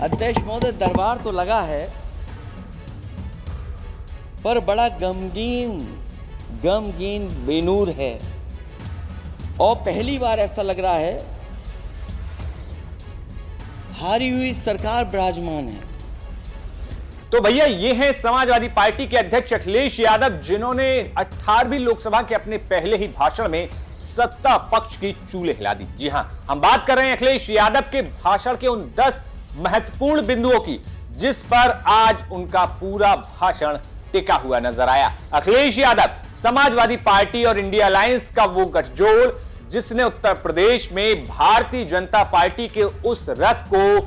अध्यक्ष महोदय, दरबार तो लगा है पर बड़ा गमगीन बेनूर है और पहली बार ऐसा लग रहा है हारी हुई सरकार विराजमान है। तो भैया ये हैं समाजवादी पार्टी के अध्यक्ष अखिलेश यादव, जिन्होंने 18वीं लोकसभा के अपने पहले ही भाषण में सत्ता पक्ष की चूल्हे हिला दी। जी हां, हम बात कर रहे हैं अखिलेश यादव के भाषण के उन 10 महत्वपूर्ण बिंदुओं की जिस पर आज उनका पूरा भाषण टिका हुआ नजर आया। अखिलेश यादव समाजवादी पार्टी और इंडिया अलायंस का वो गठजोड़ जिसने उत्तर प्रदेश में भारतीय जनता पार्टी के उस रथ को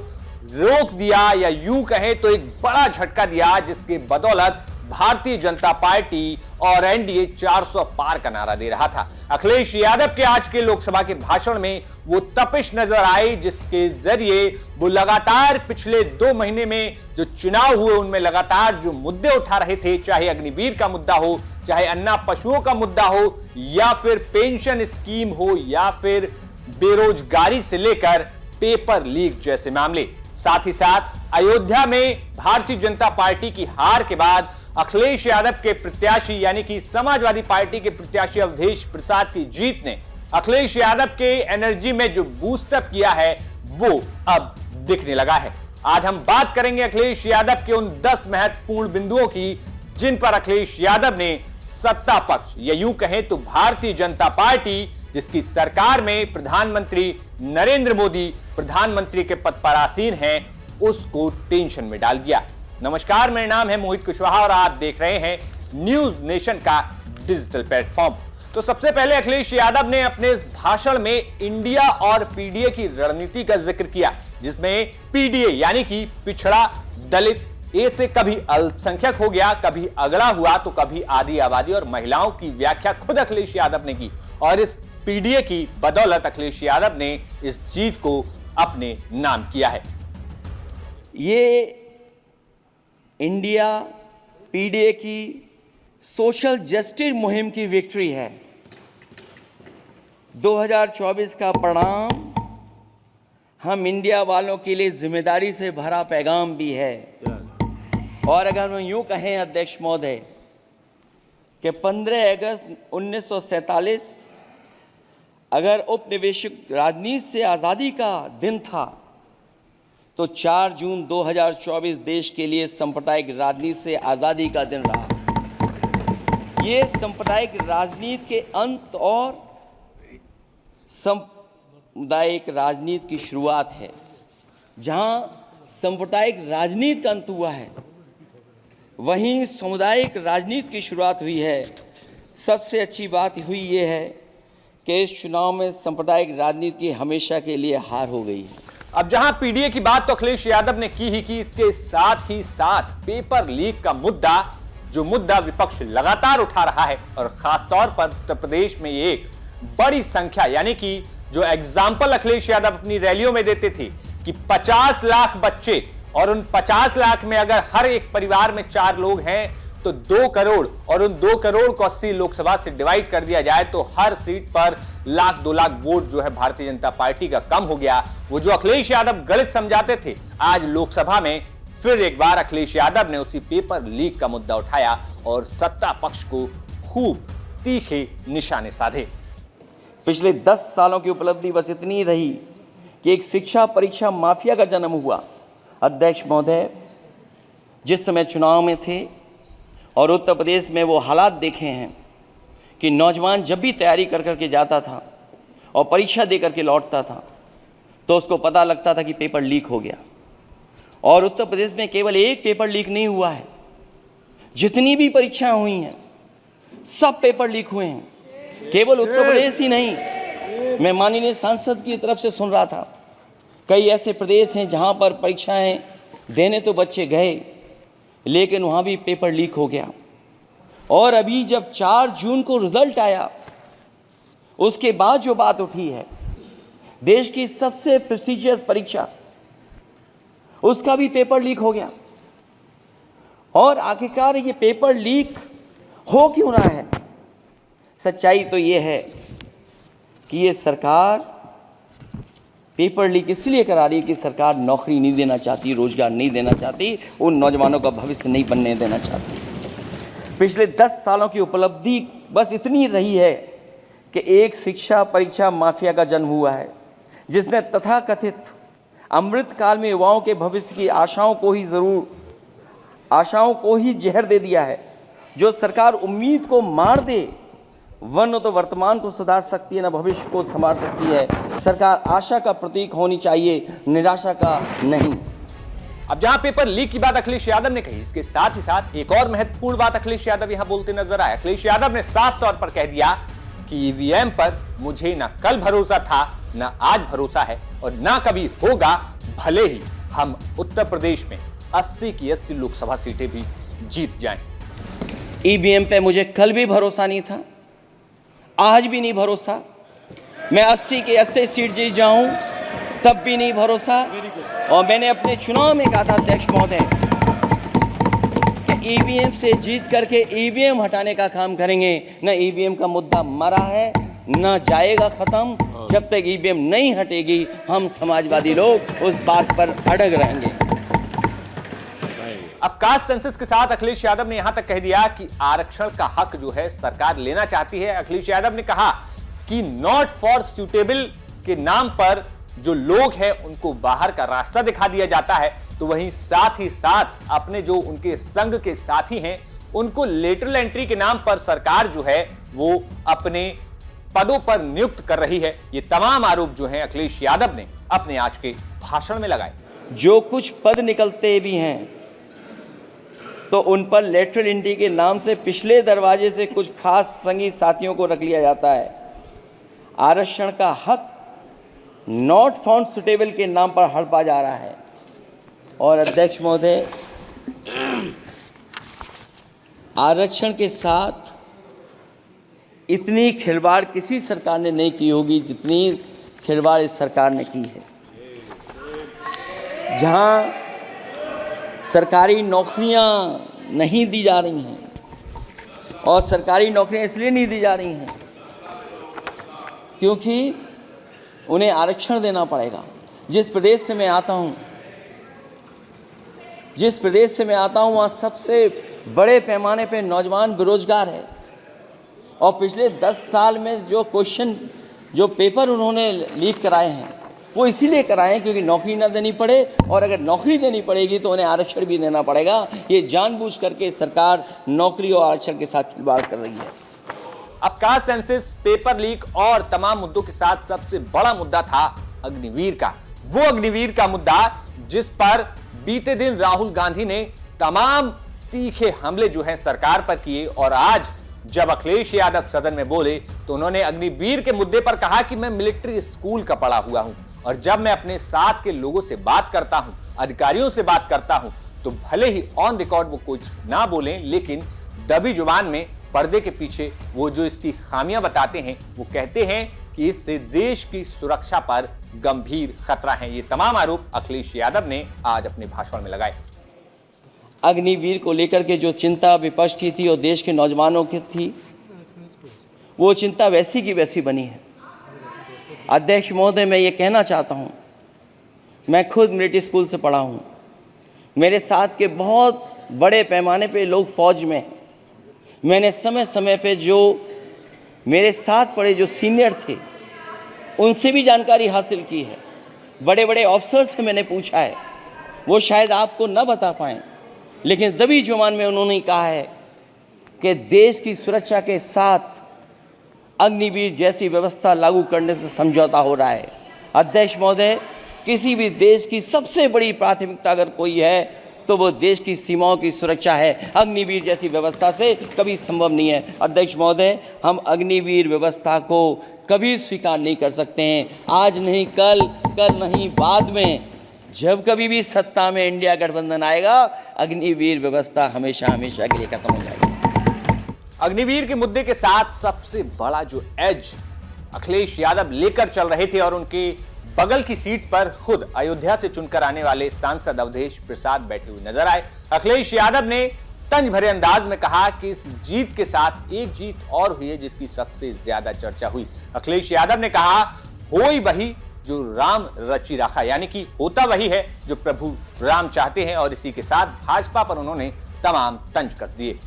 रोक दिया, या यूं कहें तो एक बड़ा झटका दिया, जिसके बदौलत भारतीय जनता पार्टी और एनडीए 400 पार का नारा दे रहा था। अखिलेश यादव के आज के लोकसभा के भाषण में वो तपिश नजर आई, जिसके जरिए वो लगातार पिछले 2 महीने में जो चुनाव हुए उनमें लगातार जो मुद्दे उठा रहे थे, चाहे अग्निवीर का मुद्दा हो, चाहे अन्ना पशुओं का मुद्दा हो, या फिर पेंशन स्कीम हो, या फिर बेरोजगारी से लेकर पेपर लीक जैसे मामले, साथ ही साथ अयोध्या में भारतीय जनता पार्टी की हार के बाद अखिलेश यादव के प्रत्याशी यानी कि समाजवादी पार्टी के प्रत्याशी अवधेश प्रसाद की जीत ने अखिलेश यादव के एनर्जी में जो बूस्टअप किया है वो अब दिखने लगा है। आज हम बात करेंगे अखिलेश यादव के उन 10 महत्वपूर्ण बिंदुओं की जिन पर अखिलेश यादव ने सत्ता पक्ष या यूं कहें तो भारतीय जनता पार्टी, जिसकी सरकार में प्रधानमंत्री नरेंद्र मोदी प्रधानमंत्री के पद पर आसीन हैं, उसको टेंशन में डाल दिया। नमस्कार, मेरा नाम है मोहित कुशवाहा और आप देख रहे हैं न्यूज नेशन का डिजिटल प्लेटफॉर्म। तो सबसे पहले अखिलेश यादव ने अपने इस भाषण में इंडिया और पीडीए की रणनीति का जिक्र किया, जिसमें पीडीए यानी कि पिछड़ा दलित ए से कभी अल्पसंख्यक हो गया, कभी अगड़ा हुआ तो कभी आदि आबादी और महिलाओं की व्याख्या खुद अखिलेश यादव ने की, और इस पीडीए की बदौलत अखिलेश यादव ने इस जीत को अपने नाम किया है। ये इंडिया पीडीए की सोशल जस्टिस मुहिम की विक्ट्री है। 2024 का परिणाम हम इंडिया वालों के लिए जिम्मेदारी से भरा पैगाम भी है। और अगर हम यूं कहें अध्यक्ष महोदय कि 15 अगस्त 1947 अगर उपनिवेशिक राजनीति से आज़ादी का दिन था तो 4 जून 2024 देश के लिए सांप्रदायिक राजनीति से आज़ादी का दिन रहा। ये सांप्रदायिक राजनीति के अंत और सामुदायिक राजनीति की शुरुआत है। जहां सांप्रदायिक राजनीति का अंत हुआ है, वहीं सामुदायिक राजनीति की शुरुआत हुई है। सबसे अच्छी बात हुई ये है कि इस चुनाव में सांप्रदायिक राजनीति की हमेशा के लिए हार हो गई है। अब जहां पीडीए की बात तो अखिलेश यादव ने की ही की, इसके साथ ही साथ पेपर लीक का मुद्दा, जो मुद्दा विपक्ष लगातार उठा रहा है, और खासतौर पर उत्तर प्रदेश में एक बड़ी संख्या यानी कि जो एग्जाम्पल अखिलेश यादव अपनी रैलियों में देते थे कि 50 लाख बच्चे, और उन 50 लाख में अगर हर एक परिवार में 4 लोग हैं तो 2 करोड़, और उन 2 करोड़ को 80 लोकसभा से डिवाइड कर दिया जाए तो हर सीट पर 1-2 लाख वोट जो है भारतीय जनता पार्टी का कम हो गया। वो जो अखिलेश यादव गलत समझाते थे, आज लोकसभा में फिर एक बार अखिलेश यादव ने उसी पेपर लीक का मुद्दा उठाया और सत्ता पक्ष को खूब तीखे निशाने साधे। पिछले 10 सालों की उपलब्धि बस इतनी रही कि एक शिक्षा परीक्षा माफिया का जन्म हुआ। अध्यक्ष महोदय, जिस समय चुनाव में थे और उत्तर प्रदेश में वो हालात देखे हैं कि नौजवान जब भी तैयारी कर करके जाता था और परीक्षा दे करके लौटता था तो उसको पता लगता था कि पेपर लीक हो गया। और उत्तर प्रदेश में केवल एक पेपर लीक नहीं हुआ है, जितनी भी परीक्षाएं हुई हैं सब पेपर लीक हुए हैं। केवल उत्तर प्रदेश ही नहीं, मैं माननीय सांसद की तरफ से सुन रहा था, कई ऐसे प्रदेश हैं जहां पर परीक्षाएं देने तो बच्चे गए लेकिन वहां भी पेपर लीक हो गया। और अभी जब 4 जून को रिजल्ट आया, उसके बाद जो बात उठी है, देश की सबसे प्रेस्टिजियस परीक्षा, उसका भी पेपर लीक हो गया। और आखिरकार ये पेपर लीक हो क्यों रहा है? सच्चाई तो ये है कि ये सरकार पेपर लीक इसलिए करा रही है कि सरकार नौकरी नहीं देना चाहती, रोजगार नहीं देना चाहती, उन नौजवानों का भविष्य नहीं बनने देना चाहती। पिछले 10 सालों की उपलब्धि बस इतनी रही है कि एक शिक्षा परीक्षा माफिया का जन्म हुआ है, जिसने तथाकथित अमृत काल में युवाओं के भविष्य की आशाओं को ही जहर दे दिया है। जो सरकार उम्मीद को मार दे, वह न तो वर्तमान को सुधार सकती है, न भविष्य को संवार सकती है। सरकार आशा का प्रतीक होनी चाहिए, निराशा का नहीं। अब जहां पेपर लीक की बात अखिलेश यादव ने कही, इसके साथ ही साथ एक और महत्वपूर्ण बात अखिलेश यादव यहां बोलते नजर आए। अखिलेश यादव ने साफ तौर पर कह दिया कि ईवीएम पर मुझे ना कल भरोसा था, ना आज भरोसा है और ना कभी होगा, भले ही हम उत्तर प्रदेश में 80 की 80 लोकसभा सीटें भी जीत जाएं। ईवीएम पे मुझे कल भी भरोसा नहीं था, आज भी नहीं भरोसा। मैं 80 की 80 सीट जीत जाऊं तब भी नहीं भरोसा। और मैंने अपने चुनाव में कहा था अध्यक्ष महोदय कि ईवीएम से जीत करके ईवीएम हटाने का काम करेंगे। न ईवीएम का मुद्दा मरा है, न जाएगा खत्म। जब तक ईवीएम नहीं हटेगी, हम समाजवादी लोग उस बात पर अड़ग रहेंगे। अब कास्ट सेंसस के साथ अखिलेश यादव ने यहां तक कह दिया कि आरक्षण का हक जो है सरकार लेना चाहती है। अखिलेश यादव ने कहा कि नॉट फॉर सुटेबल के नाम पर जो लोग हैं उनको बाहर का रास्ता दिखा दिया जाता है, तो वहीं साथ ही साथ अपने जो उनके संघ के साथी हैं उनको लेटरल एंट्री के नाम पर सरकार जो है वो अपने पदों पर नियुक्त कर रही है। ये तमाम आरोप जो हैं अखिलेश यादव ने अपने आज के भाषण में लगाए। जो कुछ पद निकलते भी हैं तो उन पर लेटरल एंट्री के नाम से पिछले दरवाजे से कुछ खास संगी साथियों को रख लिया जाता है। आरक्षण का हक नॉट फाउंड सुटेबल के नाम पर हड़पा जा रहा है। और अध्यक्ष महोदय, आरक्षण के साथ इतनी खिलवाड़ किसी सरकार ने नहीं की होगी जितनी खिलवाड़ इस सरकार ने की है। जहां सरकारी नौकरियां नहीं दी जा रही हैं, और सरकारी नौकरियां इसलिए नहीं दी जा रही हैं क्योंकि उन्हें आरक्षण देना पड़ेगा। जिस प्रदेश से मैं आता हूं वहाँ सबसे बड़े पैमाने पे नौजवान बेरोजगार है। और पिछले 10 साल में जो पेपर उन्होंने लीक कराए हैं वो इसीलिए कराए हैं क्योंकि नौकरी ना देनी पड़े, और अगर नौकरी देनी पड़ेगी तो उन्हें आरक्षण भी देना पड़ेगा। ये जानबूझ करके सरकार नौकरी और आरक्षण के साथ खिलवाड़ कर रही है। अब कास्ट सेंसस, पेपर लीक और तमाम मुद्दों के साथ सबसे बड़ा मुद्दा था अग्निवीर का। वो अग्निवीर का मुद्दा जिस पर बीते दिन राहुल गांधी ने तमाम तीखे हमले जो हैं सरकार पर किए, और आज जब अखिलेश यादव सदन में बोले तो उन्होंने अग्निवीर के मुद्दे पर कहा कि मैं मिलिट्री स्कूल का पढ़ा हुआ हूं, और जब मैं अपने साथ के लोगों से बात करता हूं, अधिकारियों से बात करता हूं, तो भले ही ऑन रिकॉर्ड वो कुछ ना बोलें, लेकिन दबी जुबान में पर्दे के पीछे वो जो इसकी खामियां बताते हैं, वो कहते हैं कि इससे देश की सुरक्षा पर गंभीर खतरा है। ये तमाम आरोप अखिलेश यादव ने आज अपने भाषण में लगाए। अग्निवीर को लेकर के जो चिंता विपक्ष की थी और देश के नौजवानों की थी, वो चिंता वैसी की वैसी बनी है। अध्यक्ष महोदय, मैं ये कहना चाहता हूँ, मैं खुद मिलिट्री स्कूल से पढ़ा हूँ। मेरे साथ के बहुत बड़े पैमाने पे लोग फौज में हैं। मैंने समय समय पे जो मेरे साथ पढ़े जो सीनियर थे उनसे भी जानकारी हासिल की है। बड़े बड़े ऑफिसर से मैंने पूछा है, वो शायद आपको न बता पाएँ, लेकिन दबी जुबान में उन्होंने कहा है कि देश की सुरक्षा के साथ अग्निवीर जैसी व्यवस्था लागू करने से समझौता हो रहा है। अध्यक्ष महोदय, किसी भी देश की सबसे बड़ी प्राथमिकता अगर कोई है तो वो देश की सीमाओं की सुरक्षा है। अग्निवीर जैसी व्यवस्था से कभी संभव नहीं है। अध्यक्ष महोदय, हम अग्निवीर व्यवस्था को कभी स्वीकार नहीं कर सकते हैं। आज नहीं कल, कल नहीं बाद में, जब कभी भी सत्ता में इंडिया गठबंधन आएगा, अग्निवीर व्यवस्था हमेशा हमेशा के लिए खत्म हो जाएगी। अग्निवीर के मुद्दे के साथ सबसे बड़ा जो एज अखिलेश यादव लेकर चल रहे थे, और उनके बगल की सीट पर खुद अयोध्या से चुनकर आने वाले सांसद अवधेश प्रसाद बैठे हुए नजर आए। अखिलेश यादव ने तंज भरे अंदाज में कहा कि इस जीत के साथ एक जीत और हुई है जिसकी सबसे ज्यादा चर्चा हुई। अखिलेश यादव ने कहा, होई बही जो राम रचि राखा, यानी कि होता वही है जो प्रभु राम चाहते हैं, और इसी के साथ भाजपा पर उन्होंने तमाम तंज कस दिए।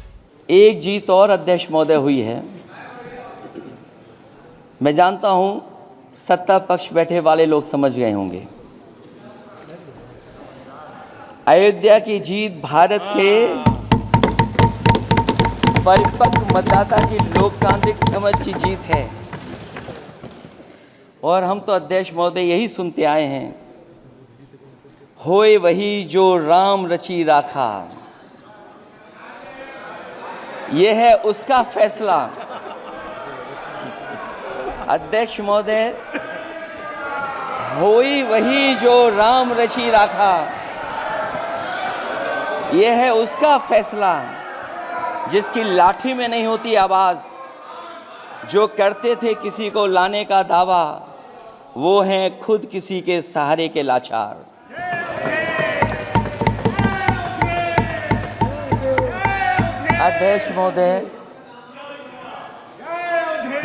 एक जीत और अध्यक्ष महोदय हुई है। मैं जानता हूं सत्ता पक्ष बैठे वाले लोग समझ गए होंगे। अयोध्या की जीत भारत के परिपक्व मतदाता की लोकतांत्रिक समझ की जीत है, और हम तो अध्यक्ष महोदय यही सुनते आए हैं, होए वही जो राम रचि राखा। यह है उसका फैसला। अध्यक्ष महोदय, होई वही जो राम रचि राखा, यह है उसका फैसला जिसकी लाठी में नहीं होती आवाज। जो करते थे किसी को लाने का दावा, वो हैं खुद किसी के सहारे के लाचार। अध्यक्ष महोदय,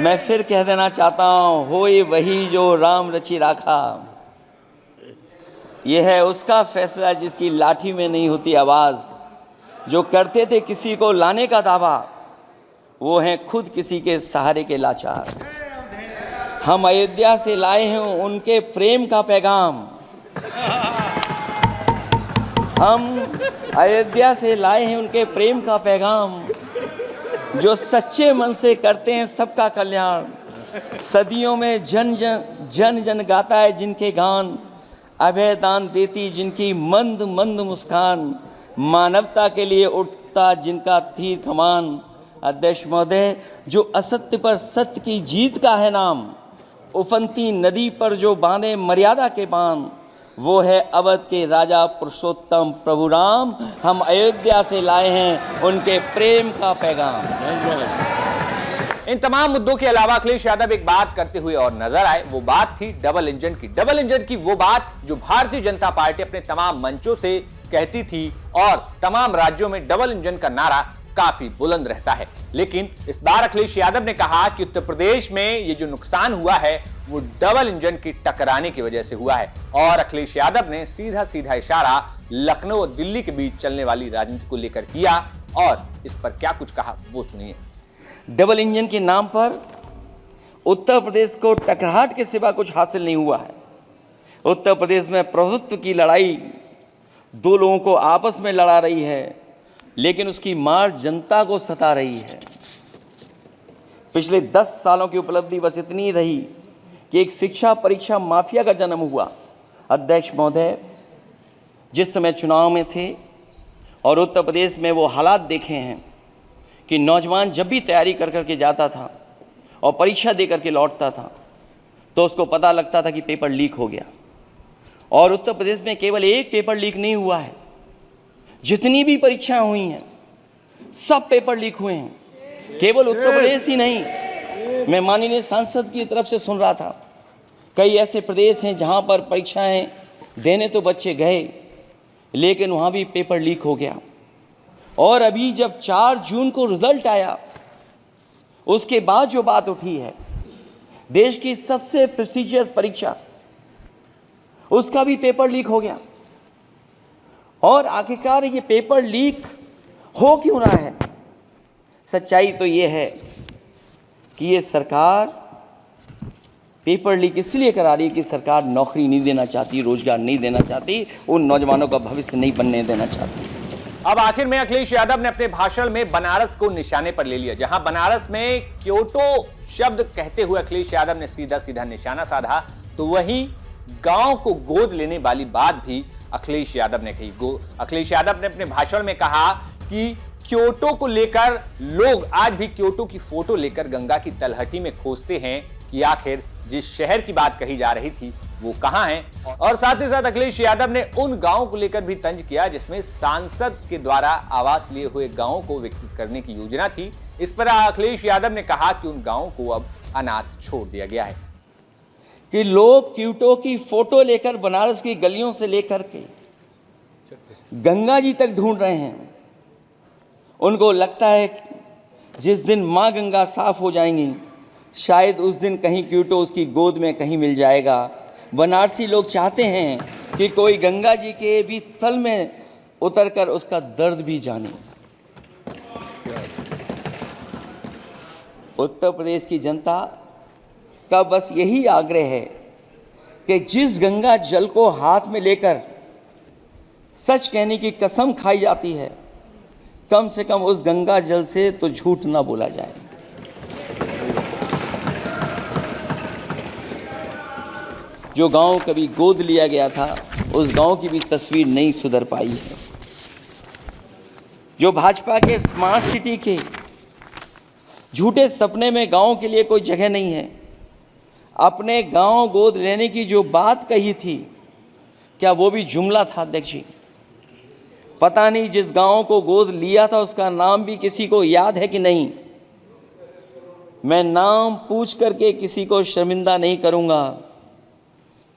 मैं फिर कह देना चाहता हूं, होए वही जो राम रचि राखा, यह है उसका फैसला जिसकी लाठी में नहीं होती आवाज। जो करते थे किसी को लाने का दावा, वो हैं खुद किसी के सहारे के लाचार। हम अयोध्या से लाए हैं उनके प्रेम का पैगाम। हम अयोध्या से लाए हैं उनके प्रेम का पैगाम, जो सच्चे मन से करते हैं सबका कल्याण। सदियों में जन जन गाता है जिनके गान, अभय दान देती जिनकी मंद मंद मुस्कान। मानवता के लिए उठता जिनका तीर कमान। अध्यक्ष महोदय, जो असत्य पर सत्य की जीत का है नाम, उफनती नदी पर जो बांधे मर्यादा के बांध, वो है अवध के राजा पुरुषोत्तम प्रभु राम। हम अयोध्या से लाए हैं उनके प्रेम का पैगाम। इन तमाम मुद्दों के अलावा अखिलेश यादव एक बात करते हुए और नजर आए। वो बात थी डबल इंजन की। डबल इंजन की वो बात जो भारतीय जनता पार्टी अपने तमाम मंचों से कहती थी, और तमाम राज्यों में डबल इंजन का नारा काफी बुलंद रहता है। लेकिन इस बार अखिलेश यादव ने कहा कि उत्तर प्रदेश में ये जो नुकसान हुआ है वो डबल इंजन की टकराने की वजह से हुआ है। और अखिलेश यादव ने सीधा सीधा इशारा लखनऊ और दिल्ली के बीच चलने वाली राजनीति को लेकर किया, और इस पर क्या कुछ कहा वो सुनिए। डबल इंजन के नाम पर उत्तर प्रदेश को टकराहट के सिवा कुछ हासिल नहीं हुआ है। उत्तर प्रदेश में प्रभुत्व की लड़ाई दो लोगों को आपस में लड़ा रही है, लेकिन उसकी मार जनता को सता रही है। पिछले 10 सालों की उपलब्धि बस इतनी रही कि एक शिक्षा परीक्षा माफिया का जन्म हुआ। अध्यक्ष महोदय, जिस समय चुनाव में थे और उत्तर प्रदेश में वो हालात देखे हैं कि नौजवान जब भी तैयारी कर करके जाता था और परीक्षा दे करके लौटता था, तो उसको पता लगता था कि पेपर लीक हो गया। और उत्तर प्रदेश में केवल एक पेपर लीक नहीं हुआ है, जितनी भी परीक्षाएं हुई हैं सब पेपर लीक हुए हैं। केवल उत्तर प्रदेश ही नहीं, मैं माननीय सांसद की तरफ से सुन रहा था, कई ऐसे प्रदेश हैं जहां पर परीक्षाएं देने तो बच्चे गए, लेकिन वहां भी पेपर लीक हो गया। और अभी जब 4 जून को रिजल्ट आया, उसके बाद जो बात उठी है, देश की सबसे प्रेस्टिजियस परीक्षा, उसका भी पेपर लीक हो गया। और आखिरकार ये पेपर लीक हो क्यों रहा है? सच्चाई तो ये है कि ये सरकार पेपर लीक इसलिए करा रही है कि सरकार नौकरी नहीं देना चाहती, रोजगार नहीं देना चाहती, उन नौजवानों का भविष्य नहीं बनने देना चाहती। अब आखिर में अखिलेश यादव ने अपने भाषण में बनारस को निशाने पर ले लिया। जहां बनारस में क्योटो शब्द कहते हुए अखिलेश यादव ने सीधा सीधा निशाना साधा, तो वहीं गांव को गोद लेने वाली बात भी अखिलेश यादव ने कही। अखिलेश यादव ने अपने भाषण में कहा कि क्योटो को लेकर लोग आज भी क्योटो की फोटो लेकर गंगा की तलहटी में खोजते हैं कि आखिर जिस शहर की बात कही जा रही थी वो कहां है। और साथ ही साथ अखिलेश यादव ने उन गांवों को लेकर भी तंज किया जिसमें सांसद के द्वारा आवास लिए हुए गांवों को विकसित करने की योजना थी। इस पर अखिलेश यादव ने कहा कि उन गांवों को अब अनाथ छोड़ दिया गया है। कि लोग क्योटो की फोटो लेकर बनारस की गलियों से लेकर के गंगा जी तक ढूंढ रहे हैं। उनको लगता है जिस दिन मां गंगा साफ हो जाएंगी, शायद उस दिन कहीं क्योटो उसकी गोद में कहीं मिल जाएगा। बनारसी लोग चाहते हैं कि कोई गंगा जी के भी तल में उतरकर उसका दर्द भी जाने। उत्तर प्रदेश की जनता का बस यही आग्रह है कि जिस गंगा जल को हाथ में लेकर सच कहने की कसम खाई जाती है, कम से कम उस गंगा जल से तो झूठ ना बोला जाए। जो गांव कभी गोद लिया गया था, उस गांव की भी तस्वीर नहीं सुधर पाई है। जो भाजपा के स्मार्ट सिटी के झूठे सपने में गांव के लिए कोई जगह नहीं है। अपने गांव गोद लेने की जो बात कही थी, क्या वो भी जुमला था अध्यक्ष जी? पता नहीं जिस गांव को गोद लिया था उसका नाम भी किसी को याद है कि नहीं। मैं नाम पूछ करके किसी को शर्मिंदा नहीं करूंगा,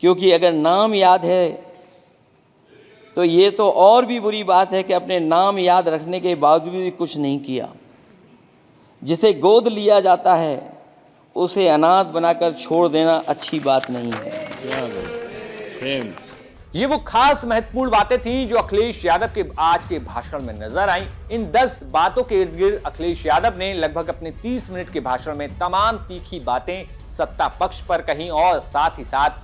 क्योंकि अगर नाम याद है तो ये तो और भी बुरी बात है कि अपने नाम याद रखने के बावजूद भी कुछ नहीं किया। जिसे गोद लिया जाता है उसे अनाथ बनाकर छोड़ देना अच्छी बात नहीं है। ये वो खास महत्वपूर्ण बातें थी जो अखिलेश यादव के आज के भाषण में नजर आई। इन 10 बातों के इर्द गिर्द अखिलेश यादव ने लगभग अपने 30 मिनट के भाषण में तमाम तीखी बातें सत्ता पक्ष पर कहीं और साथ ही साथ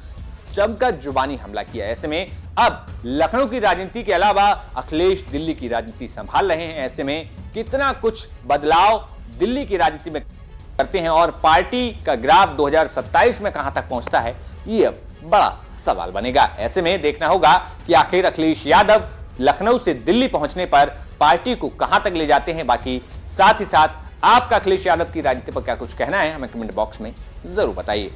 जमकर जुबानी हमला किया। ऐसे में अब लखनऊ की राजनीति के अलावा अखिलेश दिल्ली की राजनीति संभाल रहे हैं। ऐसे में कितना कुछ बदलाव दिल्ली की राजनीति में करते हैं और पार्टी का ग्राफ 2027 में कहां तक पहुंचता है, ये अब बड़ा सवाल बनेगा। ऐसे में देखना होगा कि आखिर अखिलेश यादव लखनऊ से दिल्ली पहुंचने पर पार्टी को कहां तक ले जाते हैं। बाकी साथ ही साथ आपका अखिलेश यादव की राजनीति पर क्या कुछ कहना है, हमें कमेंट बॉक्स में जरूर बताइए।